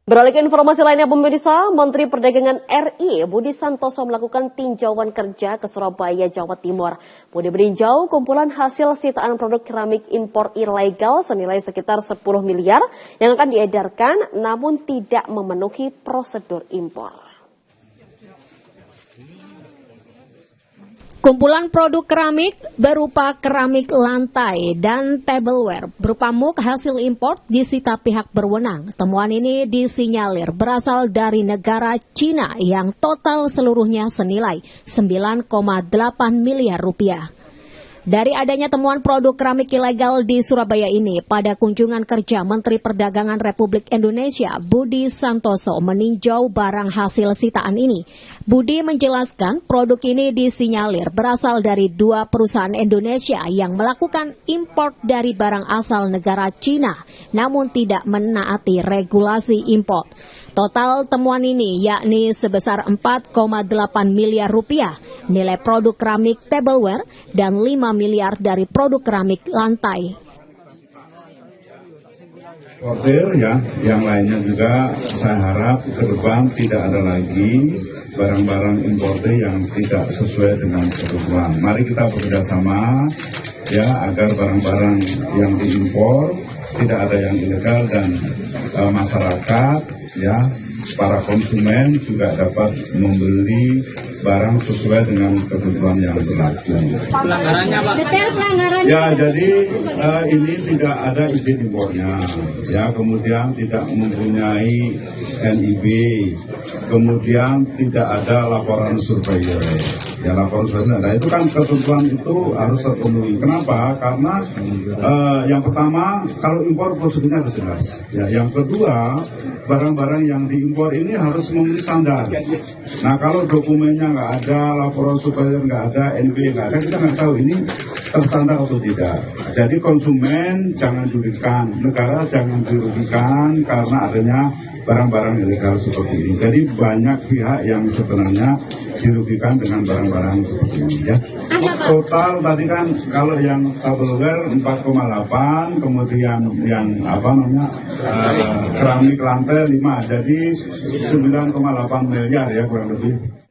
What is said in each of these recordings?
Beralih ke informasi lainnya, pemirsa, Menteri Perdagangan RI Budi Santoso melakukan tinjauan kerja ke Surabaya, Jawa Timur. Budi meninjau kumpulan hasil sitaan produk keramik impor ilegal senilai sekitar 10 miliar yang akan diedarkan namun tidak memenuhi prosedur impor. Kumpulan produk keramik berupa keramik lantai dan tableware berupa mug hasil impor disita pihak berwenang. Temuan ini disinyalir berasal dari negara Cina yang total seluruhnya senilai 9,8 miliar rupiah. Dari adanya temuan produk keramik ilegal di Surabaya ini, pada kunjungan kerja Menteri Perdagangan Republik Indonesia Budi Santoso meninjau barang hasil sitaan ini. Budi menjelaskan produk ini disinyalir berasal dari 2 perusahaan Indonesia yang melakukan impor dari barang asal negara Cina, namun tidak menaati regulasi impor. Total temuan ini yakni sebesar 4,8 miliar rupiah nilai produk keramik tableware dan 5 miliar dari produk keramik lantai. Importer ya, yang lainnya juga saya harap ke depan tidak ada lagi barang-barang importer yang tidak sesuai dengan kebutuhan. Mari kita bekerjasama ya agar barang-barang yang diimpor tidak ada yang ilegal dan masyarakat ya para konsumen juga dapat membeli barang sesuai dengan kebutuhan yang berlaku. Pelanggarannya Pak? Detail pelanggarannya. Ya, jadi ini tidak ada izin impornya, ya, kemudian tidak mempunyai NIB, kemudian tidak ada laporan surveyor. Ya, laporan surveyor. Nah, itu kan ketentuan itu harus terpenuhi. Kenapa? Karena yang pertama, kalau impor prosedurnya harus jelas. Ya, yang kedua, barang-barang yang diimpor ini harus memenuhi standar. Nah, kalau dokumennya nggak ada, laporan supplier nggak ada, NB nggak ada, kita nggak tahu ini terstandar atau tidak. Jadi konsumen jangan dirugikan, negara jangan dirugikan karena adanya barang-barang ilegal seperti ini. Jadi banyak pihak yang sebenarnya dirugikan dengan barang-barang seperti ini ya. Total tadi kan kalau yang tableware 4,8, kemudian yang keramik lantai 5, jadi 9,8 miliar ya kurang lebih.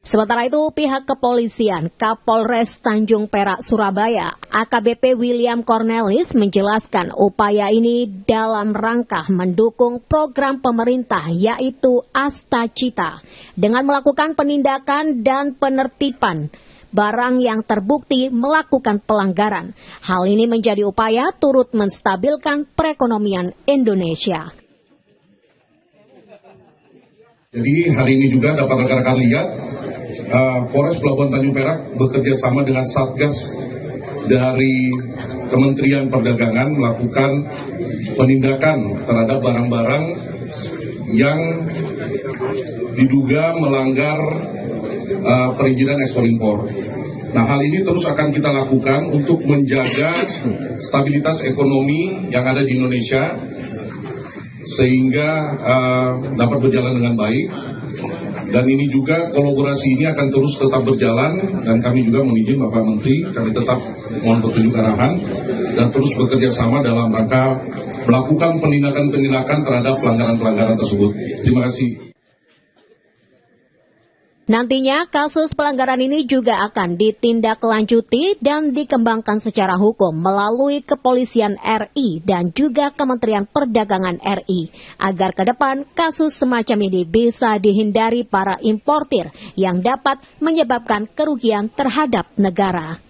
Sementara itu, pihak kepolisian Kapolres Tanjung Perak, Surabaya, AKBP William Cornelis menjelaskan upaya ini dalam rangka mendukung program pemerintah yaitu Asta Cita dengan melakukan penindakan dan penertiban barang yang terbukti melakukan pelanggaran. Hal ini menjadi upaya turut menstabilkan perekonomian Indonesia. Jadi hari ini juga dapat rekan-rekan lihat Polres Pelabuhan Tanjung Perak bekerja sama dengan Satgas dari Kementerian Perdagangan melakukan penindakan terhadap barang-barang yang diduga melanggar perizinan ekspor impor. Nah, hal ini terus akan kita lakukan untuk menjaga stabilitas ekonomi yang ada di Indonesia sehingga dapat berjalan dengan baik. Dan ini juga kolaborasi ini akan terus tetap berjalan dan kami juga mengizinkan Bapak Menteri, kami tetap mohon petunjuk arahan dan terus bekerja sama dalam rangka melakukan penindakan-penindakan terhadap pelanggaran-pelanggaran tersebut. Terima kasih. Nantinya kasus pelanggaran ini juga akan ditindaklanjuti dan dikembangkan secara hukum melalui Kepolisian RI dan juga Kementerian Perdagangan RI agar ke depan kasus semacam ini bisa dihindari para importir yang dapat menyebabkan kerugian terhadap negara.